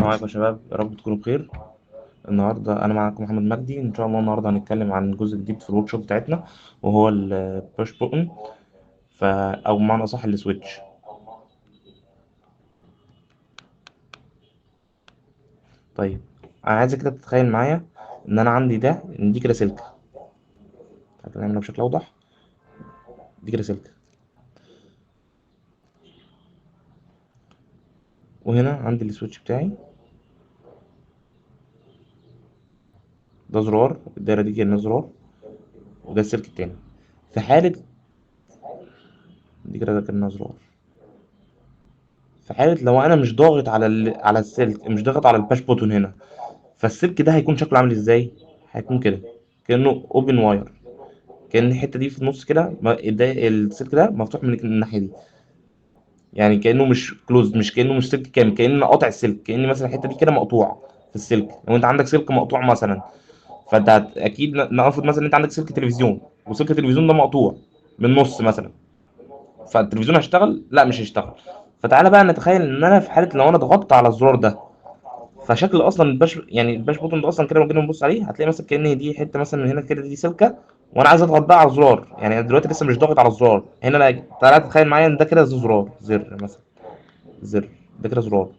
السلام عليكم يا شباب، يا رب تكونوا بخير. النهارده انا معاكم محمد مجدي. ان شاء الله النهارده هنتكلم عن جزء جديد في الورك شوب بتاعتنا، وهو البوش بوتن. او بمعنى اصح السويتش. طيب، انا عايزك كده تتخيل معايا ان انا عندي ان دي كده سلكه. تعالى نعملها بشكل اوضح. دي كده سلكه، وهنا عندي السويتش بتاعي. ده زرار، الدايره دي كأنها زرار، وده السلك التاني. في حاله دي كده ده كأنها زرار. في حاله لو انا مش ضاغط على على السلك، مش ضاغط على الباش بوتون هنا، فالسلك ده هيكون شكله عامل ازاي؟ هيكون كده، كأنه اوبن واير. كأن الحتة دي في النص كده، السلك ده مفتوح من الناحية دي. يعني كأنه مش كلوز، مش كأنه مش سلك كامل، كأن قاطع السلك، كأن مثلا الحتة دي كده مقطوعة في السلك. لو انت عندك سلك مقطوع مثلا، فانت اكيد نفرض مثلا انت عندك سلك تلفزيون، وسلك التلفزيون ده مقطوع من النص مثلا، فالتلفزيون هيشتغل؟ لا، مش هيشتغل. فتعالى بقى نتخيل ان انا في حالة لو انا ضغطت على الزرار ده، فشكل اصلا الباش بوتون ده اصلا كده لما جينا نبص عليه هتلاقي مثلا كأن دي حته مثلا من هنا كده، دي سلكه، وانا عايز اضغط بقى على الزرار. يعني انا دلوقتي لسه مش ضاغط على الزرار هنا. لا، تعالى تتخيل معايا ان ده كده زرار، زر مثلا، زر، ده كده زرار.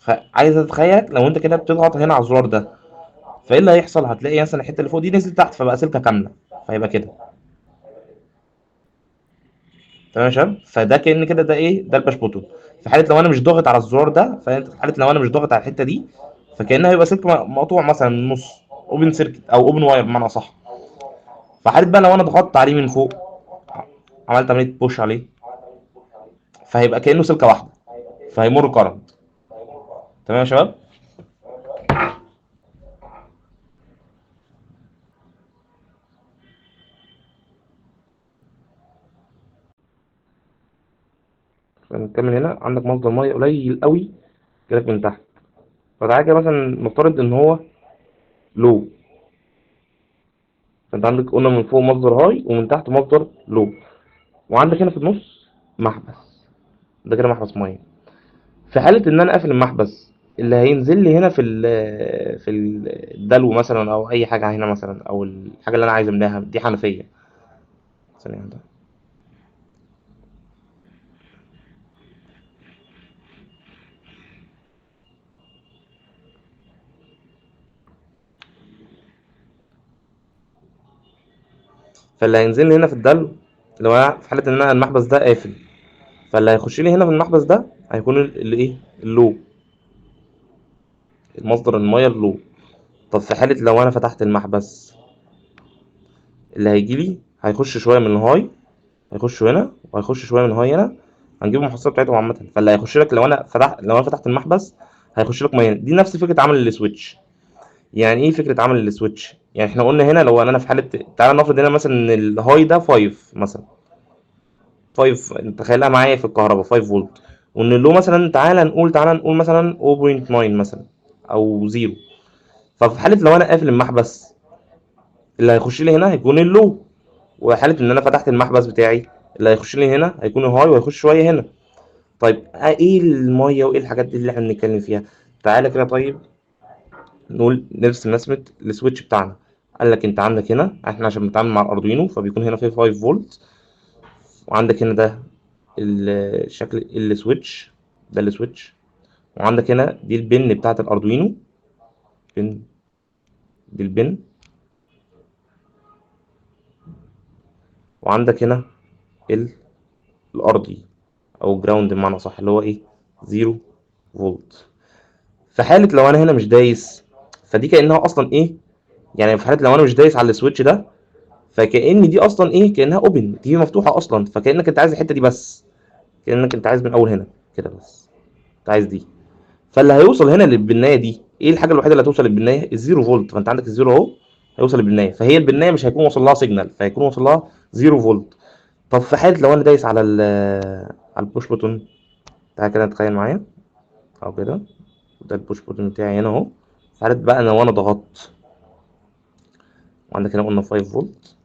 فعايز اتخيل لو انت كده بتضغط هنا على الزرار ده، فايه اللي هيحصل؟ هتلاقي مثلا الحته اللي فوق دي نزلت تحت، فبقى سلكه كامله، فيبقى كده. تمام يا شباب؟ فده كأن كده ده ايه؟ ده الباش بوتون. في حاله لو انا مش ضاغط على الزرار ده، فانت في حاله لو انا مش ضاغط على الحته دي، فكأنها هيبقى سلك مقطوع مثلا من النص، اوبن سيركت او اوبن واير بمعنى صح. في حاله بقى لو انا ضغطت عليه من فوق، عملت عمليه بوش عليه، فهيبقى كأنه سلكه واحده، فهيمر كرنت. تمام يا شباب؟ فنكمل. هنا عندك مصدر ميه قليل قوي جالك من تحت، فتعالى كده مثلا نفترض ان هو لو. فانت عندك قلنا من فوق مصدر هاي، ومن تحت مصدر لو، وعندك هنا في النص محبس. ده كده محبس ميه. في حالة إن أنا قافل المحبس، اللي هينزل لي هنا في الدلو مثلا، أو أي حاجة هنا مثلا، أو الحاجة اللي أنا عايز أملاها دي حنفية. ثانية واحدة. فاللي هينزل لي هنا في الدلو، لو أنا في حالة إن أنا المحبس ده قافل، فاللي هيخش لي هنا في المحبس ده هيكون الإيه؟ اللو، المصدر المية اللو. طب في حالة لو أنا فتحت المحبس، اللي هيجي لي هيخش شوية من الهاي، هيخش هنا، وهيخش شوية من الهاي هنا. هنجيب المحصلة بتاعتهم عامة. فاللي هيخش لك لو أنا فتحت المحبس، هيخش لك مية هنا. دي نفس فكرة عمل السويتش. يعني ايه فكره عمل السويتش؟ يعني احنا قلنا هنا لو انا في حاله، تعالى نفرض هنا مثلا ان الهاي ده 5 مثلا، 5، انت تخيلها معايا في الكهرباء 5 فولت، وان اللو مثلا تعالى نقول مثلا 0.9 مثلا، او 0. ففي حاله لو انا قافل المحبس، اللي هيخش لي هنا هيكون اللو. وحاله ان انا فتحت المحبس بتاعي، اللي هيخش لي هنا هيكون الهاي، وهيخش شويه هنا. طيب ايه الميه وايه الحاجات دي اللي احنا بنتكلم فيها؟ تعالى كده طيب نقول نرسم رسمة السويتش بتاعنا. قال لك انت عندك هنا، احنا عشان بنتعامل مع الاردوينو فبيكون هنا في 5 فولت، وعندك هنا ده الشكل السويتش، ده السويتش. وعندك هنا دي البن بتاعت الاردوينو، بن، دي البن. وعندك هنا ال- الارضي او جراوند بمعنى صح، اللي هو ايه؟ 0 فولت. في حالة لو انا هنا مش دايس، فدي كأنها اصلا ايه؟ يعني في حالة لو انا مش دايس على السويتش ده، فكأن دي اصلا ايه؟ كأنها اوبن، دي مفتوحة اصلا، فكأنك انت عايز الحتة دي بس، كأنك انت عايز من اول هنا كده بس، انت عايز دي. فاللي هيوصل هنا للبنايه دي، ايه الحاجه الوحيده اللي هتوصل للبنايه؟ الزيرو فولت. فانت عندك الزيرو اهو، هيوصل للبنايه، فهي البنايه مش هيكون وصل لها سيجنال، فهيكون وصل لها زيرو فولت. طب في حاله لو انا دايس على على البوش بوتون، تعالى كده تخيل معايا، او كده، ده البوش بوتون بتاعي هنا اهو. في حاله بقى انا وانا ضغطت، وعندك هنا قلنا 5 فولت،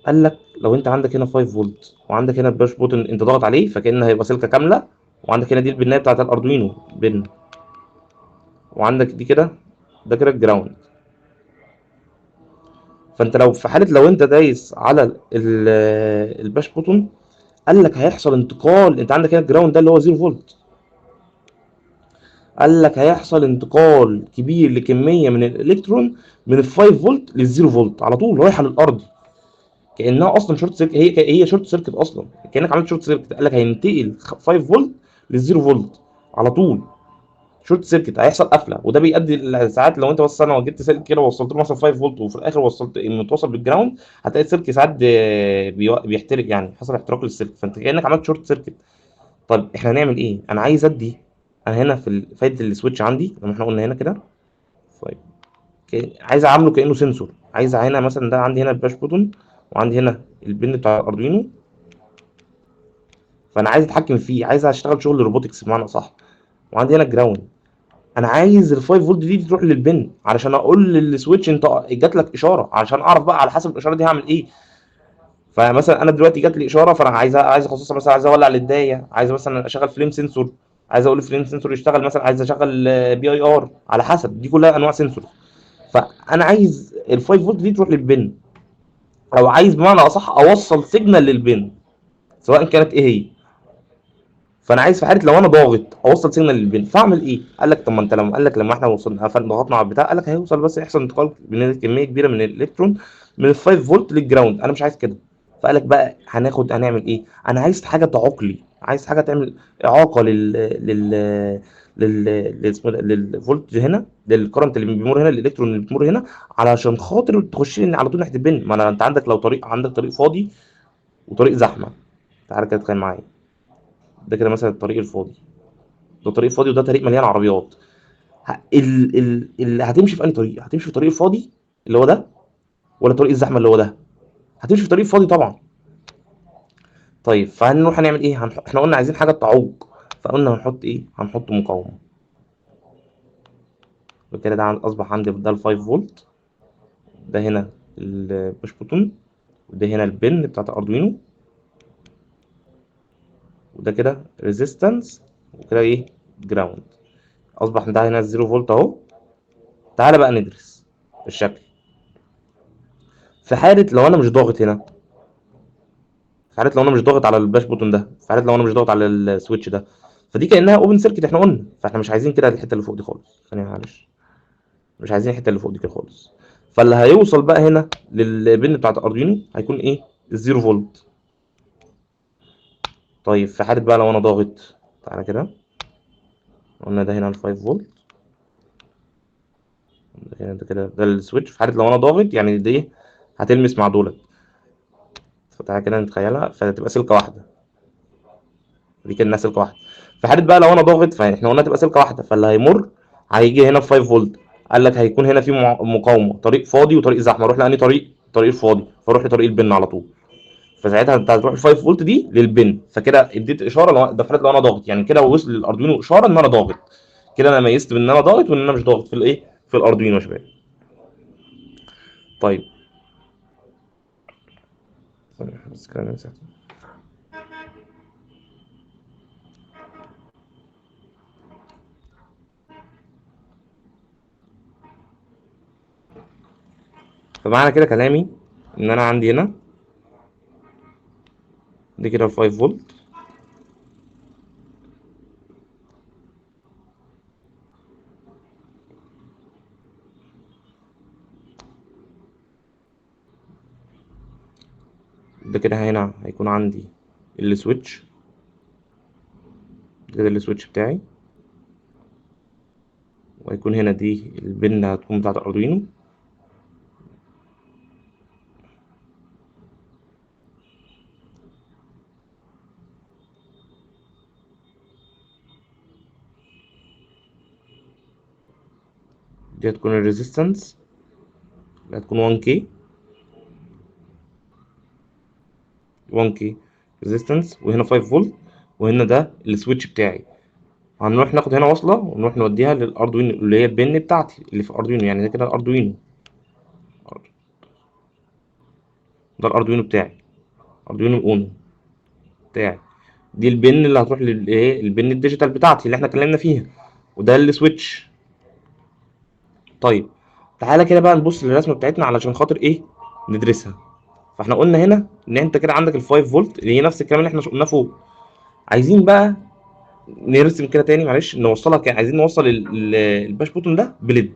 قال لك لو انت عندك هنا 5 فولت، وعندك هنا البوش بوتون انت ضغط عليه، فكأن هيبقى سلكه كامله، وعندك هنا دي البنايه بتاعت الاردوينو بن، وعندك دي كده، ده كده الجراوند. فانت لو في حاله لو انت دايس على الباش بوتون، قال لك هيحصل انتقال. انت عندك هنا الجراوند ده اللي هو 0 فولت، قال لك هيحصل انتقال كبير لكميه من الالكترون من ال 5 فولت لل 0 فولت على طول رايحه للارض، كانها اصلا شورت سيركت. هي شورت سيركت اصلا، كانك عملت شورت سيركت. قال لك هينتقل 5 فولت لل 0 فولت على طول، شورت سيركت، هيحصل قفله. وده بيؤدي ساعات لو انت بس انا جبت سلك كده ووصلت له مثلا 5 فولت وفي الاخر وصلت متوصل بالجراوند، هتلاقي السلك ساعات بيحترق، يعني حصل احتراق للسلك، فانت كانك عملت شورت سيركت. طيب احنا هنعمل ايه؟ انا عايز ادي، انا هنا في فايده السويتش عندي لما احنا قلنا هنا كده. طيب عايز اعامله كانه سنسور. عايز هنا مثلا ده عندي هنا الباش بوتون، وعندي هنا البن بتاع الاردوينو، فانا عايز اتحكم فيه، عايز اشتغل شغل روبوتكس بمعنى صح. وعندي هنا الجراوند، انا عايز ال 5 فولت دي تروح للبن علشان اقول للسويتش انت جات لك اشاره، علشان اعرف بقى على حسب الاشاره دي هعمل ايه. فمثلا انا دلوقتي جات لي اشاره، فانا عايز اخصصها، مثلا عايز اولع للدايه، عايز مثلا اشغل فليم سنسور، عايز اقول الفليم سنسور يشتغل، مثلا عايز اشغل بي اي ار، على حسب، دي كلها انواع سنسور. فانا عايز ال 5 فولت دي تروح للبن، او عايز بمعنى اصح اوصل سيجنال للبن سواء كانت ايه هي. فانا عايز في حاله لو انا ضاغط اوصل سيجنال للبن، فاعمل ايه؟ قال لك طب ما انت لما قال لك لما احنا وصلنا ضغطنا على البتاع، قال لك هيوصل بس يحصل انتقال من كميه كبيره من الالكترون من ال 5 فولت للجراوند، انا مش عايز كده. فقال لك بقى هنعمل ايه؟ انا عايز حاجه تعوقلي، عايز حاجه تعمل اعاقه اسمه ده، للفولت هنا، للكرنت اللي بيمر هنا، الالكترون اللي بتمر هنا، علشان خاطر تخش لي على طول ناحيه البن. ما انا انت عندك لو طريق، عندك طريق فاضي وطريق زحمه، تعالى كده تخيل معايا، ده كده مثلا الطريق الفاضي، ده طريق فاضي وده طريق مليان عربيات. هتمشي في انهي طريق؟ هتمشي في الطريق الفاضي اللي هو ده، ولا طريق الزحمه اللي هو ده؟ هتمشي في الطريق الفاضي طبعا. طيب فهنروح هنعمل ايه؟ احنا قلنا عايزين حاجه تعوق، فقلنا هنحط ايه؟ هنحط مقاومه. وكده ده اصبح عندي ده ال 5 فولت، ده هنا البوش بوتون، وده هنا البن بتاعت الاردوينو، وده كده ريزيستنس، وكده ايه؟ جراوند. اصبح ده هنا الزيرو فولت اهو. تعالى بقى ندرس الشكل. في حاله لو انا مش ضاغط هنا، في حاله لو انا مش ضاغط على الباش بوتون ده، في حاله لو انا مش ضاغط على السويتش ده، فدي كانها اوبن سيركت احنا قلنا. فاحنا مش عايزين كده الحته اللي فوق دي خالص، ثانيه معلش، مش عايزين الحته اللي فوق دي كده خالص. فاللي هيوصل بقى هنا للبن بتاعت الاردوينو هيكون ايه؟ الزيرو فولت. طيب في حاله بقى لو انا ضاغط، تعالى كده، قلنا ده هنا ال 5 فولت، ده هنا ده كده ده السويتش. في حاله لو انا ضاغط يعني دي هتلمس مع دولت، فتعالى كده نتخيلها، فتبقى سلكه واحده، دي كانها سلكه واحده. في حاله بقى لو انا ضاغط، فاحنا قلنا تبقى سلكه واحده، فاللي هيمر هيجي هنا في 5 فولت. قال لك هيكون هنا في مقاومه، طريق فاضي وطريق زحمه، اروح لاني طريق؟ طريق الفاضي، فاروح لطريق البن على طول. فساعتها انت هتروح ال 5 فولت دي للبن، فكده اديت اشاره لو ده في حاله لو انا ضاغط، يعني كده وصل للاردوينو اشاره ان انا ضاغط. كده انا ميزت بان انا ضاغط وان انا مش ضاغط في الايه؟ في الاردوينو يا شباب. طيب بس كده ننسى. فمعنى كده كلامي ان انا عندي هنا دي كده ال 5 فولت، ده كده هنا هيكون عندي السويتش، ده كده السويتش بتاعي، وهيكون هنا دي البن هتكون بتاعت الاردوينو، دي هتكون الريزيستنس اللي هتكون 1 كي، 1 كي ريزيستنس، وهنا 5 فولت، وهنا ده السويتش بتاعي. هنروح ناخد هنا وصلة ونروح نوديها للأردوينو اللي هي البن بتاعتي اللي في الأردوينو، يعني ده كده الأردوينو، ده الأردوينو بتاعي، أردوينو الأونو بتاعي. دي البن اللي هتروح للايه، البن الديجيتال بتاعتي اللي احنا اتكلمنا فيها، وده السويتش. طيب تعالى كده بقى نبص للرسمه بتاعتنا علشان خاطر ايه، ندرسها. فاحنا قلنا هنا ان انت كده عندك ال 5 فولت اللي هي نفس الكلام اللي احنا قلناه فوق. عايزين بقى نرسم كده تاني، معلش، نوصلها كده. عايزين نوصل الباش بوتون ده بليد.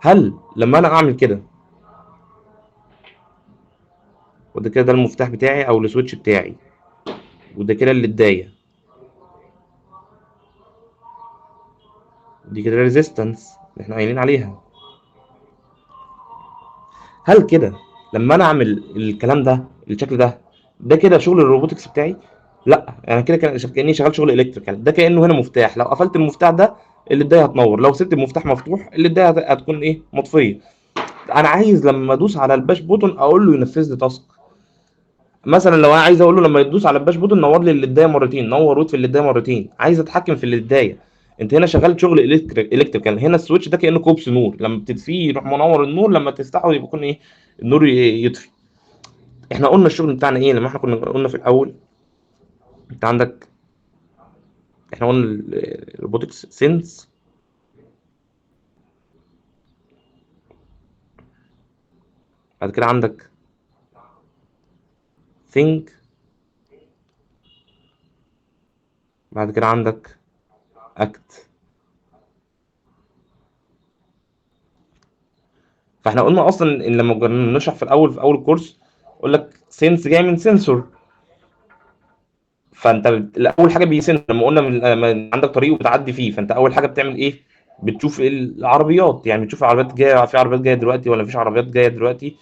هل لما انا اعمل كده، وده كده ده المفتاح بتاعي او السويتش بتاعي، وده كده الليدايه، دي كده الريزيستنس اللي احنا قايلين عليها، هل كده لما انا اعمل الكلام ده الشكل ده، ده كده شغل الروبوتكس بتاعي؟ لا، انا كده كاني شغال شغل الكتريكال. ده كانه هنا مفتاح، لو قفلت المفتاح ده الليدايه هتنور، لو سبت المفتاح مفتوح الليدايه هتكون ايه، مطفيه. انا عايز لما ادوس على الباش بوتون اقول له ينفذ لي تاسك. مثلا لو انا عايز اقول له لما يدوس على الباش بوتون نور لي الليدايه مرتين، نور ويطفي الليدايه مرتين، عايز اتحكم في الليدايه. انت هنا شغال شغل الكتريكال. هنا السويتش ده كانه كوبس نور، لما بتطفيه يروح منور النور، لما تفتحه يكون ايه، النور يطفي. احنا قلنا الشغل بتاعنا ايه لما احنا كنا قلنا في الاول؟ انت عندك، احنا قلنا الروبوتكس سينس، بعد كده عندك ثينك، بعد كده عندك اكت. فاحنا قلنا اصلا ان لما كنا بنشرح في الاول في اول الكورس، اقول لك سينس جاي من سنسور. فانت اول حاجه بيسن، لما قلنا لما عندك طريق وبتعدي فيه، فانت اول حاجه بتعمل ايه، بتشوف العربيات، يعني بتشوف العربيات جايه، في عربيات جايه دلوقتي ولا مفيش عربيات جايه دلوقتي.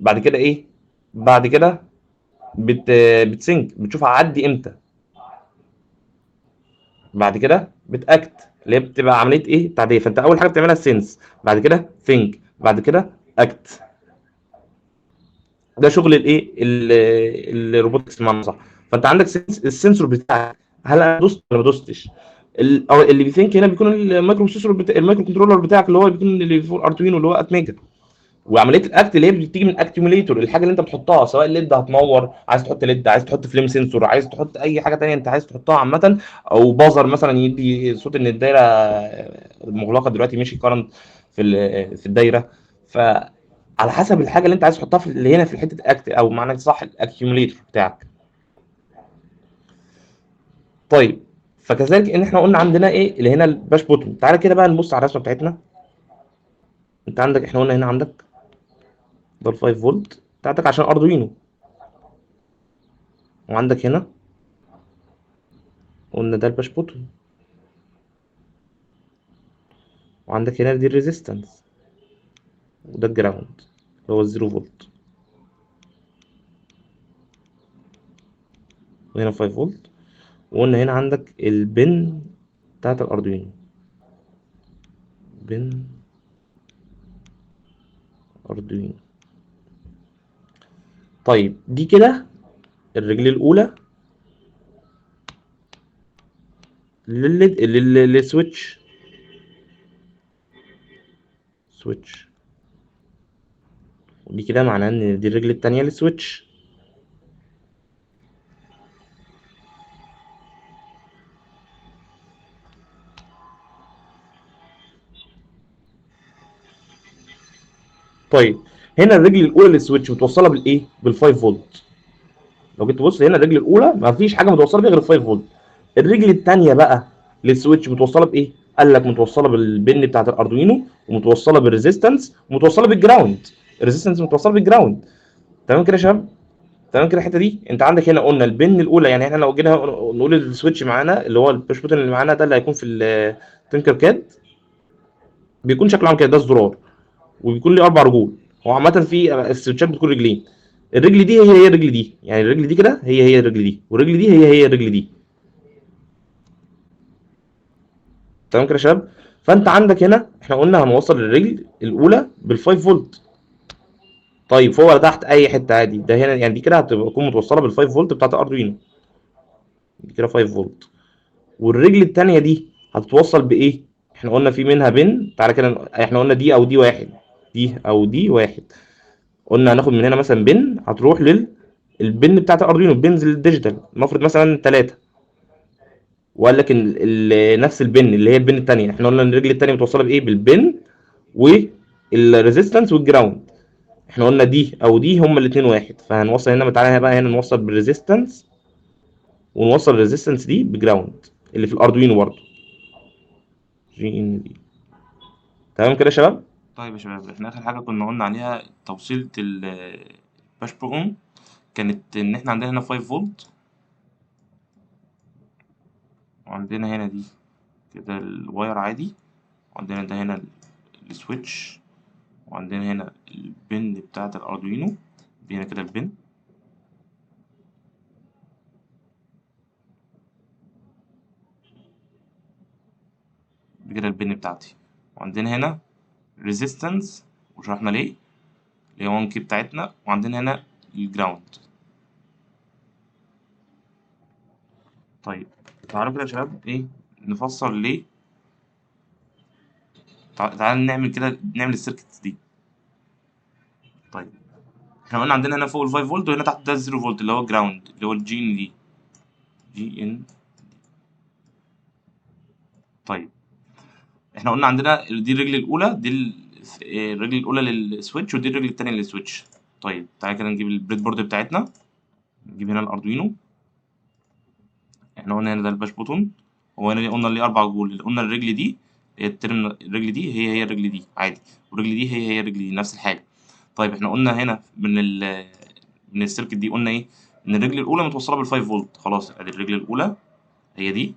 بعد كده ايه، بعد كده بت بتسنك، بتشوف هعدي امتى. بعد كده بتاكت، اللي هي بتبقى عمليه ايه، تعديه. فانت اول حاجه بتعملها سينس، بعد كده ثينك، بعد كده اكت. ده شغل الايه، الروبوتكس بمعنى صح. فانت عندك السنسور بتاعك، هل انا دوست ولا ما دوستش. او اللي بيثينك هنا بيكون المايكرو بروسيسور المايكرو كنترولر بتاعك، اللي هو بيكون اللي فوق اردوينو، اللي هو اتميجا. وعمليه الاكت اللي هي بتيجي من الاكتيميليتور، الحاجه اللي انت بتحطها، سواء الليد هتنور، عايز تحط ليد، عايز تحط فليم سنسور، عايز تحط اي حاجه تانية انت عايز تحطها عامه، او بازر مثلا يدي صوت ان الدايره المغلقه دلوقتي ماشي كارنت في الدايره. فعلى حسب الحاجه اللي انت عايز تحطها في اللي هنا في حته اكت، او معنى صح الاكيوميليتور بتاعك. طيب، فكذلك ان احنا قلنا عندنا ايه اللي هنا الباش بوتون. تعالى كده بقى نبص على الرسمه بتاعتنا. انت عندك، احنا قلنا هنا عندك ده ال 5 فولت بتاعتك عشان اردوينو، وعندك هنا قلنا ده الباش بوتون، وعندك هنا دي الريزيستنس، وده الجراوند اللي هو الزيرو فولت، وهنا 5 فولت. وقلنا هنا عندك البن بتاعت الاردوينو، بن اردوينو. طيب دي كده الرجل الاولى للسويتش، سويتش. ودي كده معناه ان دي الرجل التانية للسويتش. طيب هنا الرجل الاولى للسويتش متوصله بالايه، بال 5 فولت. لو جيت تبص هنا الرجل الاولى ما فيش حاجه متوصله بيها غير 5 فولت. الرجل الثانيه بقى للسويتش متوصله بايه؟ قال لك متوصله بالبن بتاعت الاردوينو، ومتوصله بالريزيستنس، ومتوصله بالجراوند. الريزيستنس متوصله بالجراوند. تمام كده يا شباب؟ تمام كده الحته دي. انت عندك هنا قلنا البن الاولى، يعني احنا لو جينا نقول السويتش معانا اللي هو البوش بوتن اللي معانا ده اللي هيكون في التنكر كاد، بيكون شكله عامل كده، ده الزرار، وبيكون ليه اربع رجول. هو عامه في السويتشات بتكون رجلين، الرجل دي هي الرجل دي، يعني الرجل دي كده هي الرجل دي، والرجل دي هي الرجل دي. تمام كده يا شباب؟ فانت عندك هنا احنا قلنا هنوصل الرجل الاولى بال5 فولت. طيب فوق ولا تحت؟ اي حته عادي. ده هنا يعني دي كده هتكون متوصله بال5 فولت بتاعت الاردوينو، دي كده 5 فولت. والرجل الثانيه دي هتتوصل بايه؟ احنا قلنا في منها بن، تعالى كده احنا قلنا دي او دي واحد، دي او دي واحد. قلنا هناخد من هنا مثلا بن هتروح البن بتاعت الاردوينو، البنز الديجيتال المفروض مثلا 3، وقال لك نفس البن اللي هي البن الثانيه، احنا قلنا ان الرجل الثانيه متوصله بايه؟ بالبن والريزيستنس والجراوند. احنا قلنا دي او دي هما الاثنين واحد، فهنوصل هنا، تعالى بقى هنا نوصل بالريزيستنس، ونوصل الريزيستنس دي بجراوند اللي في الاردوينو برضه، جي ان دي. تمام كده يا شباب؟ طيب يا شباب، احنا اخر حاجه كنا قلنا عليها توصيله الباش برو اون، كانت ان احنا عندنا هنا 5 فولت، وعندنا هنا دي كده الواير عادي، وعندنا ده هنا السويتش، وعندنا هنا البن بتاعة الأردوينو، دي هنا كده البن، دي كده البن بتاعتي، وعندنا هنا ريزيستنس وشرحنا ليه اللي هي 1 كي بتاعتنا، وعندنا هنا الجراوند. طيب تعالوا كده يا شباب ايه نفسر ليه، تعالى نعمل كده، نعمل السيركتس دي. طيب احنا قلنا عندنا هنا فوق ال 5 فولت، وهنا تحت ده 0 فولت اللي هو جراوند، اللي هو الجي ان دي، جي ان. طيب احنا قلنا عندنا دي الرجل الاولى، دي الرجل الاولى للسويتش، ودي الرجل الثانيه للسويتش. طيب تعالى كده نجيب البريد بورد بتاعتنا، نجيب هنا الاردوينو، احنا قلنا هنا ده الباش بوتون، وهنا قلنا ليه 4 جول، قلنا الرجل دي الرجل دي هي الرجل دي عادي، والرجل دي هي الرجل دي نفس الحاجه. طيب احنا قلنا هنا من السيركت دي قلنا ايه؟ ان الرجل الاولى متوصله بال 5 فولت، خلاص ادي الرجل الاولى هي دي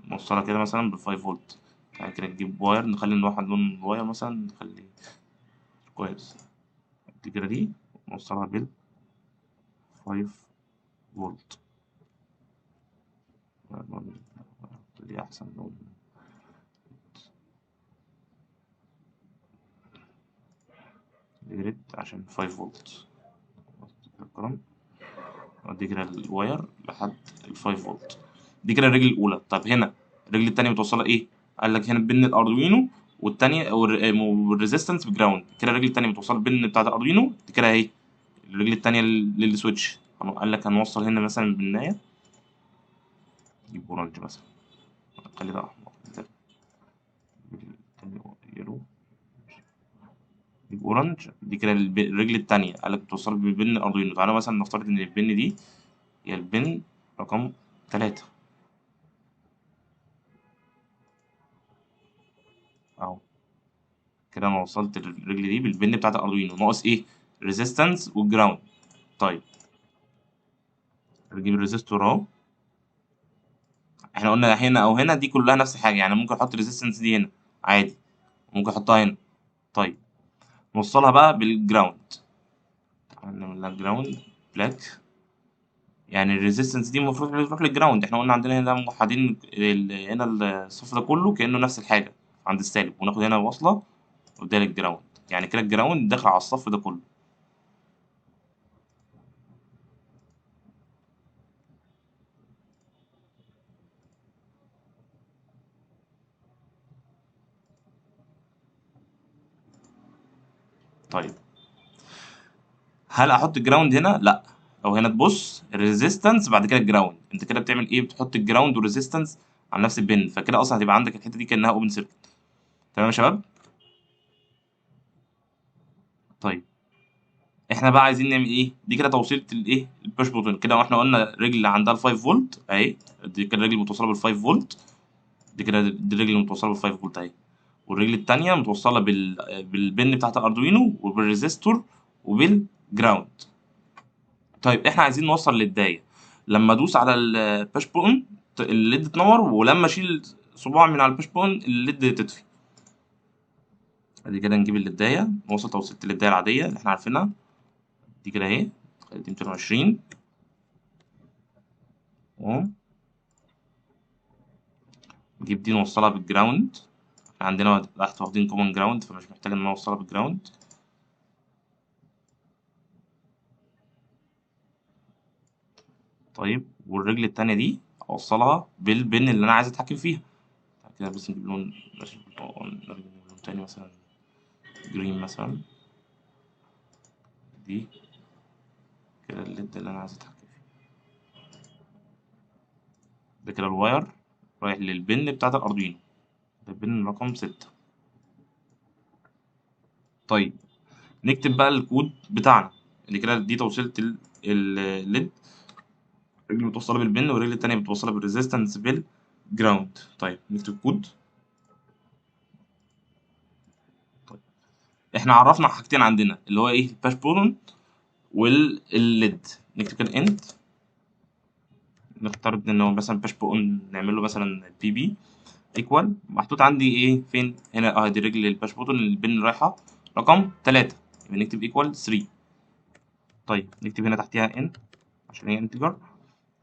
نوصلها كده مثلا بال 5 فولت. بعد كده نجيب واير، نخلي واحد لون الواير مثلا نخليه كويس، دي كده دي نوصلها بال 5 فولت، دي احسن لون، دي ريد عشان 5 فولت الكلام. ودي كده الواير لحد ال 5 فولت، دي كده الرجل الاولى. طب هنا الرجل التانية متوصله ايه؟ قال لك هنا بين الاردوينو والتانية والريزيستنس بجراوند، كده الرجل التانية متوصله بالبن بتاعت الاردوينو، دي كده اهي الرجل التانية للسويتش. قال لك هنوصل هنا مثلا بالنهاية، نجيب اورنج مثلا، خلي ده احمر، التاني يلو، نجيب اورنج، دي كده الرجل التانية قال لك بتوصل بالبن الاردوينو. تعالى مثلا نفترض ان البن دي هي البن رقم 3 اهو، كده انا وصلت الرجل دي بالبن بتاعت الاردوينو، ناقص ايه؟ ريزيستنس والجراوند. طيب نجيب الريزيستور اهو، احنا قلنا هنا او هنا دي كلها نفس الحاجه، يعني ممكن احط الريزيستنس دي هنا عادي، ممكن احطها هنا. طيب نوصلها بقى بالجراوند، نعمل لها جراوند بلاك، يعني الريزيستنس دي المفروض تروح للجراوند، احنا قلنا عندنا هنا موحدين هنا الصف ده كله كانه نفس الحاجه عند السالب، وناخد هنا وصله وده للجراوند، يعني كده الجراوند داخل على الصف ده كله. طيب هل احط الجراوند هنا؟ لا، لو هنا تبص الريزيستنس بعد كده الجراوند، انت كده بتعمل ايه؟ بتحط الجراوند والريزيستنس على نفس البن، فكده اصلا هتبقى عندك الحته دي كانها اوبن سيركت. تمام يا شباب؟ طيب احنا بقى عايزين نعمل ايه؟ دي كده توصيله الايه؟ البوش بوتون كده، واحنا قلنا الرجل اللي عندها ال 5 فولت اهي، دي كده الرجل متوصله بال 5 فولت، دي كده دي الرجل المتوصله بال 5 فولت اهي، والرجل التانيه متوصله بالبن بتاعت الاردوينو وبالريزيستور وبالجراوند. طيب احنا عايزين نوصل للداية، لما ادوس على الباش بوتن الليد تنور، ولما اشيل صباع من على الباش بوتن الليد تطفي. ادي كده نجيب الليداية، نوصل توصيلة الليداية العادية اللي احنا عارفينها، دي كده اهي، دي 220 اهو، نجيب دي نوصلها بالجراوند، احنا عندنا تحت واخدين كومن جراوند فمش محتاج ان انا اوصلها بالجراوند. طيب والرجل التانية دي اوصلها بالبن اللي انا عايز اتحكم فيها، كده بس نجيب لون، نجيب لون تاني مثلا جرين مثلا، دي كده الليد اللي انا عايز اتحكم فيه ده كده الواير رايح للبن بتاعت الاردوينو، ده البن رقم 6. طيب نكتب بقى الكود بتاعنا اللي كده. دي توصيلة الليد، رجل متوصلة بالبن والرجل التانية متوصلة بالريزيستنس بالجراوند. طيب نكتب كود. طيب احنا عرفنا حاجتين عندنا اللي هو ايه، الباش بولن والليد. نكتب كده انت، نفترض ان هو مثلا باش بولن نعمل له مثلا بي بي ايكوال محطوط عندي ايه فين هنا، دي رجل الباش بوتن اللي البن رايحة رقم 3، يبقى نكتب ايكوال 3. طيب نكتب هنا تحتيها ان عشان هي انتجر.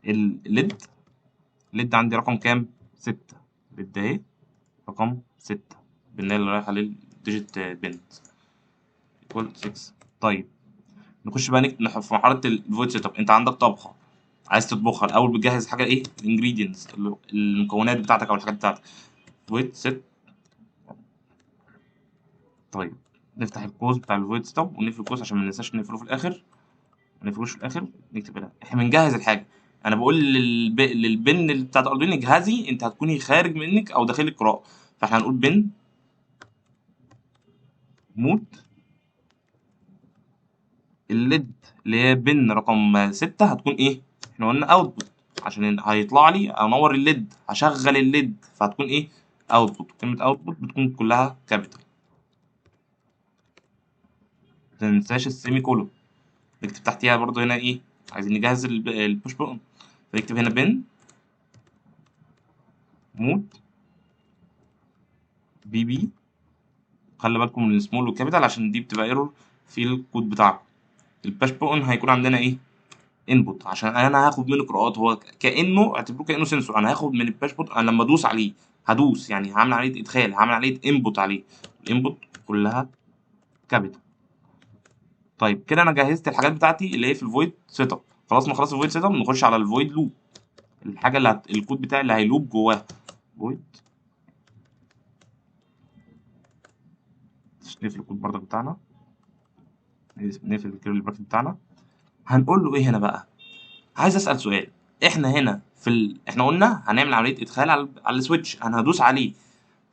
الليد عندي رقم كام؟ 6. الليد اهي رقم 6، البناية اللي رايحة للديجيت بن ايكوال 6. طيب نخش بقى في مرحلة الفويد سيت اب. انت عندك طبخة عايز تطبخها، الاول بتجهز حاجة ايه، الانجريدينتس، المكونات بتاعتك او الحاجات بتاعتك. فويد سيت. طيب نفتح القوس بتاع الفويد ستوب ونقفل القوس عشان ما ننساش نقفله في الاخر. ما نقفلوش في الاخر، نكتب هنا احنا بنجهز الحاجه. انا بقول للبن اللي بتاعت الاردوين اجهزي، انت هتكوني خارج منك او داخل القراءه. فاحنا هنقول بن مود الليد اللي هي بن رقم 6 هتكون ايه، احنا قلنا اوتبوت عشان هيطلع لي انور الليد، هشغل الليد فهتكون ايه، اوتبوت. كلمه اوتبوت بتكون كلها كابيتال، ما تنساش السيمي كولون. نكتب تحتيها برضو هنا ايه، عايزين نجهز البوش بutton، فنكتب هنا بن مود بي بي. خلي بالكم من السمول والكابيتال عشان دي بتبقى ايرور في الكود بتاعكم. الباش بوين هيكون عندنا ايه، انبوت عشان انا هاخد منه قراءات. هو كانه اعتبروه كانه سنسور، انا هاخد من الباش بوت. انا لما ادوس عليه هدوس يعني هعمل عليه ادخال، هعمل عليه انبوت عليه. الانبوت كلها كابيتال. طيب كده انا جهزت الحاجات بتاعتي اللي هي في الفويد سيت اب. خلاص ما خلاص الفويد سيت اب، نخش على الفويد لوب، الحاجه اللي الكود بتاعي اللي هيلوب جواها. فويد، نقفل الكود برضك بتاعنا، نقفل الكيرل براكت بتاعنا. هنقول له ايه هنا بقى، عايز اسال سؤال. احنا هنا احنا قلنا هنعمل عمليه ادخال على السويتش، انا هدوس عليه.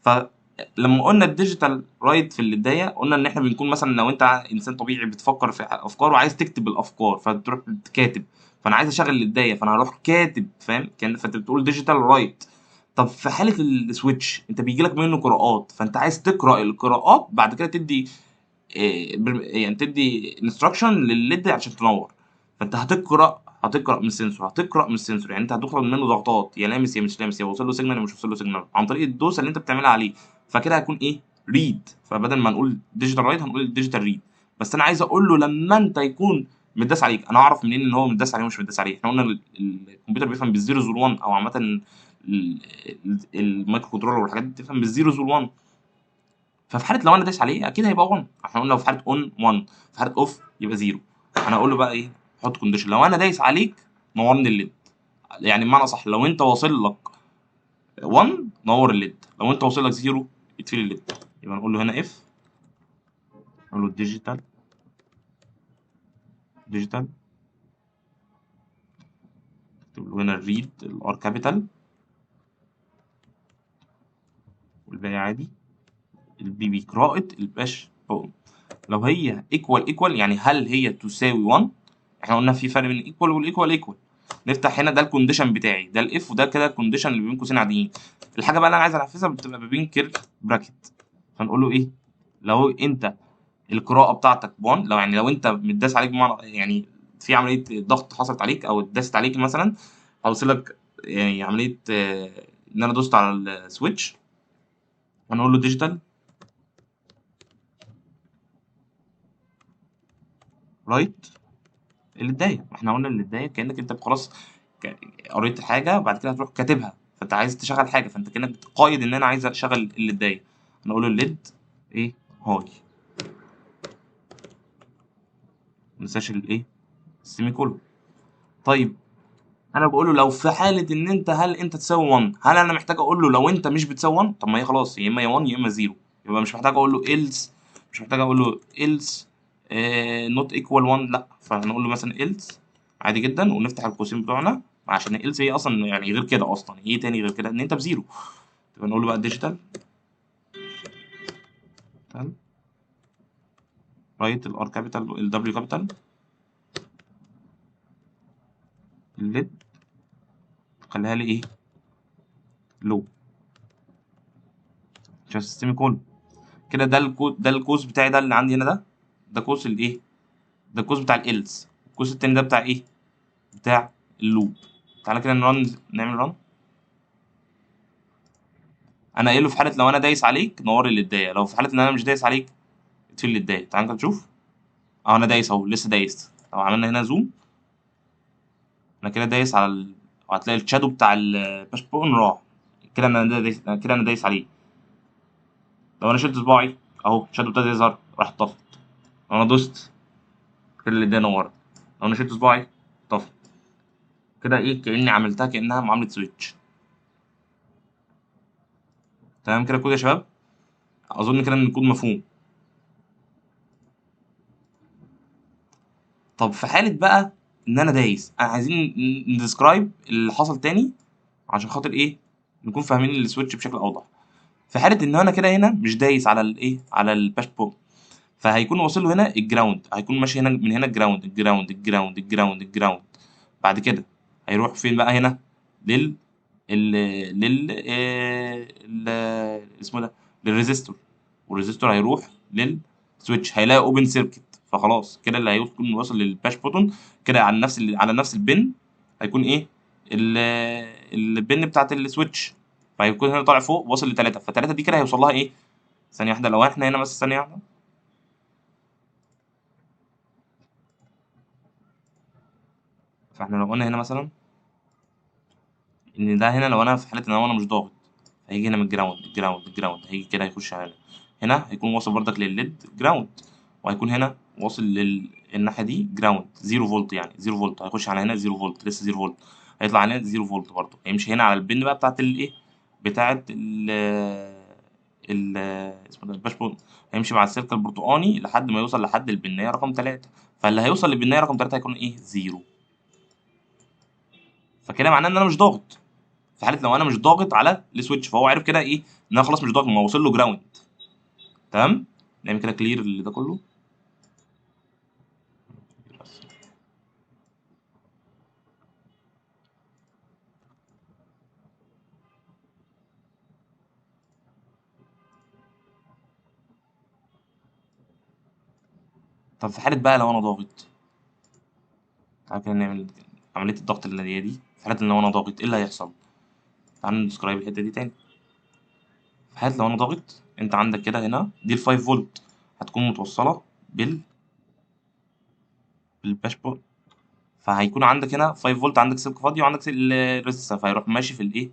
فلما قلنا الديجيتال رايت في البدايه قلنا ان احنا بنكون مثلا لو انت انسان طبيعي بتفكر في افكار وعايز تكتب الافكار فتروح كاتب. فانا عايز اشغل البدايه فانا هروح كاتب، فاهم؟ فانت بتقول ديجيتال رايت. طب في حاله السويتش انت بيجي لك منه قراءات، فانت عايز تقرا القراءات بعد كده تدي يعني تدي انستراكشن للليد عشان تنور. فانت هتقرا من السنسور، يعني انت هتخرج منه ضغطات يا لامس يا مش لامس، يا واصل له سيجنال يا مش واصل له سيجنال، عن طريق الدوسه اللي انت بتعملها عليه. فكده هيكون ايه، ريد. فبدل ما نقول ديجيتال رايت هنقول ديجيتال ريد. بس انا عايز اقول له لما انت يكون متداس عليك، انا اعرف منين ان هو متداس عليه ومش متداس عليه؟ احنا قلنا الكمبيوتر بيفهم بالزيروز وال1 او عامه المايكرو كنترولر والحاجات دي بتفهم بالزيروز وال1. ففي حاله لو انا دايس عليه اكيد هيبقى 1. احنا قلنا لو في حاله اون 1، في حاله اوف يبقى 0. انا هقول له بقى ايه، حط كونديشن لو انا دايس عليك نورني الليد. يعني بمعنى صح لو انت واصل لك 1 نور الليد، لو انت واصل لك 0 اطفي الليد. يبقى نقول له هنا اف، نقول له ديجيتال ديجيتال، نكتب له هنا الريد الار كابيتال والباقي عادي. البي بي قراءة الباش بون. لو هي ايكوال يعني هل هي تساوي 1؟ احنا قلنا في فرق بين الايكوال والايكوال. نفتح هنا ده الكونديشن بتاعي، ده الاف وده كده الكونديشن اللي بين قوسين عاديين. الحاجه بقى اللي انا عايز انفذها بتبقى ما بين كيرل براكت. فنقول له ايه، لو انت القراءه بتاعتك 1، لو يعني لو انت متداس عليك بمعنى يعني في عمليه ضغط حصلت عليك او اتداست عليك مثلا، هوصل لك يعني عمليه ان انا دوست على السويتش، هنقول له ديجيتال رايت البدايه. احنا قلنا البدايه كانك انت خلاص قريت حاجه بعد كده هتروح كاتبها، فانت عايز تشغل حاجه فانت كانك بتقايد ان انا عايز اشغل البدايه. هنقول له الليد ايه هاي، ما ننساش الايه، السيمي كولون. طيب انا بقول له لو في حاله ان انت هل انت تساوي 1، هل انا محتاج اقول له لو انت مش بتساوي 1؟ طب ما هي خلاص يا اما 1 يا اما 0، يبقى مش محتاج اقول له else، مش محتاج اقول له else نوت ايكوال 1 لا، فهنقول له مثلا else عادي جدا، ونفتح القوسين بتوعنا عشان else هي اصلا يعني غير كده، اصلا ايه تاني غير كده ان انت بزيرو. تبقى نقول له بقى ديجيتال رايت الار كابيتال الدبليو كابيتال الليد خليها لي ايه لو عشان السيستم كله كده. ده القوس بتاعي ده اللي عندي هنا، ده قوس الايه، ده القوس بتاع الالس. القوس التاني ده بتاع ايه، بتاع اللوب. تعالى كده نعمل ران. انا قايله في حاله لو انا دايس عليك نور اللي اتضايق، لو في حاله ان انا مش دايس عليك اطفي اللي اتضايق. تعالى كده نشوف. اه انا دايس اهو، لسه دايس. لو عملنا هنا زوم انا كده دايس على وهتلاقي الشادو بتاع الباش بون راح. كده انا دايس، كده انا دايس عليه. لو انا شلت صباعي اهو الشادو ابتدى يظهر راح طفت. لو انا دوست كده اللي اتضايق نورت. لو انا شلت صباعي طفت. كده ايه كاني عملتها كانها معامله سويتش. تمام كده كود يا شباب. اظن كده ان الكود مفهوم. طب في حاله بقى ان انا دايس، انا عايزين نديسكرايب اللي حصل تاني عشان خاطر ايه نكون فاهمين السويتش بشكل اوضح. في حاله ان انا كده هنا مش دايس على الايه على الباش بو، فهيكون واصل له هنا الجراوند، هيكون ماشي هنا من هنا الجراوند الجراوند الجراوند الجراوند الجراوند. بعد كده هيروح فين بقى هنا لل ال لل اسمه ده للريزيستور. والريزيستور هيروح للسويتش هيلاقي اوبن سيركت، فخلاص كده اللي هيكون واصل للباش بوتون كده على نفس على نفس البن هيكون ايه ال- البن بتاعت السويتش. فهيكون هنا طالع فوق واصل لتلاتة، فتلاتة دي كده هيوصل لها ايه. ثانية واحدة لو احنا هنا بس ثانية واحدة. فاحنا لو قلنا هنا مثلا ان ده هنا لو انا في حالة ان انا مش ضاغط هيجي هنا من الجراوند الجراوند الجراوند هيجي كده هيخش على هنا هيكون واصل بردك للليد جراوند. وهيكون هنا واصل الناحية دي جراوند زيرو فولت، يعني زيرو فولت هيخش على هنا زيرو فولت لسه زيرو فولت. هيطلع على هنا زيرو فولت برضه هيمشي هنا على البن بقى بتاعت الايه بتاعت ال اسمه ده الباش بول. هيمشي مع السلك البرتقاني لحد ما يوصل لحد البناية رقم تلاتة. فاللي هيوصل للبناية رقم تلاتة هيكون ايه زيرو. فكده معناه ان انا مش ضاغط. في حاله لو انا مش ضاغط على السويتش فهو عارف كده ايه ان انا خلاص مش ضاغط ما وصل له جراوند. تمام. نعمل كده كلير اللي ده كله. طب في حاله بقى لو انا ضاغط، تعالى كده نعمل عمليه الضغط اللي هي دي. في حاله ان لو انا ضاغط ايه اللي هيحصل. تعال ندسكرايب الحته دي تاني. في حاله لو انا ضاغط انت عندك كده هنا دي ال 5 فولت هتكون متوصله بالباش بول. فهيكون عندك هنا 5 فولت عندك سلك فاضي وعندك الريزستور فهيروح ماشي في الايه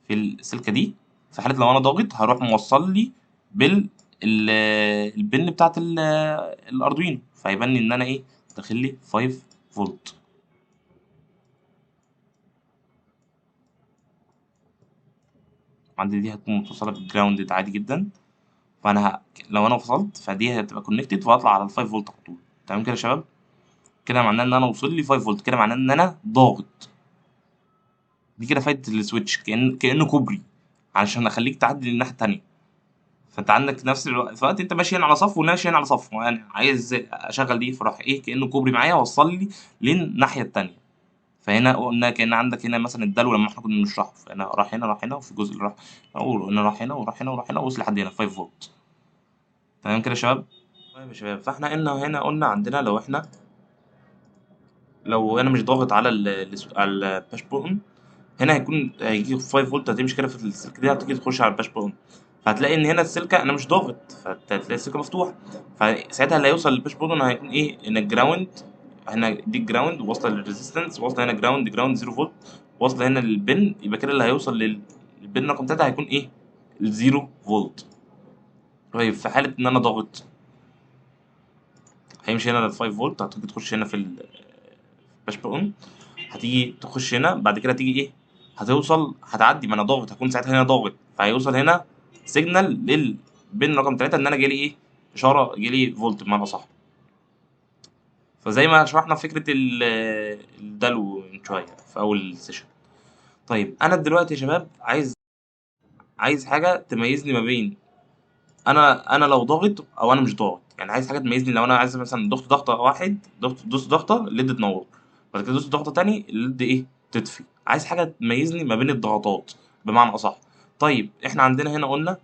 في السلكه دي. في حاله لو انا ضاغط هروح موصل لي بال البن بتاعت الاردوينو فهيبان لي ان انا ايه داخل لي 5 فولت. عندي دي هتكون متصله بالجراوند عادي جدا. فانا لو انا فصلت فدي هتبقى كونكتد وهطلع على ال 5 فولت على طول. تمام كده يا شباب. كده معناه ان انا وصل لي 5 فولت كده معناه ان انا ضاغط. دي كده فايده السويتش كانه كوبري علشان اخليك تعدي للناحيه التانيه. فانت عندك نفس الوقت انت ماشي هنا على صف وماشي هنا على صف وانا عايز اشغل دي فراح ايه كانه كوبري معايا وصل لي للناحيه التانيه. فهنا قلنا كان عندك هنا مثلا الدلو لما احنا كنا بنشرحه فهنا راح هنا راح هنا وفي جزء اللي راح هنا راح هنا وراح هنا وراح هنا ووصل لحد هنا 5 فولت. تمام كده يا شباب. طيب يا شباب فاحنا قلنا هنا قلنا عندنا لو احنا لو انا مش ضاغط على على الباش بوتن هنا هيجي 5 فولت هتمشي كده في السلك دي هتيجي تخش على الباش بوتن. فهتلاقي ان هنا السلكه انا مش ضاغط فتلاقي السلكه مفتوحه. فساعتها اللي هيوصل للباش بوتن هيكون ايه ان الجراوند هنا دي الجراوند واصله للريزيستنس واصله هنا جراوند جراوند 0 فولت واصله هنا للبن يبقى كده اللي هيوصل للبن رقم 3 هيكون ايه الزيرو فولت. طيب في حاله ان انا ضاغط هيمشي هنا لل 5 فولت هتيجي تخش هنا في الباش بوتن. هتيجي تخش هنا بعد كده تيجي ايه هتوصل هتعدي ما انا ضاغط هكون ساعتها هنا ضاغط فهيوصل هنا سيجنال للبن رقم 3 ان انا جالي ايه اشاره جالي فولت بمعنى صح. فزي ما شرحنا فكره الدلو من شويه في اول سيشن. طيب انا دلوقتي يا شباب عايز حاجه تميزني ما بين انا لو ضاغط او انا مش ضاغط. يعني عايز حاجه تميزني لو انا عايز مثلا ضغطه واحد، دوست ضغطه الليد تنور، بعد كده دوست ضغطه تاني الليد ايه تطفي. عايز حاجه تميزني ما بين الضغطات بمعنى اصح. طيب احنا عندنا هنا قلنا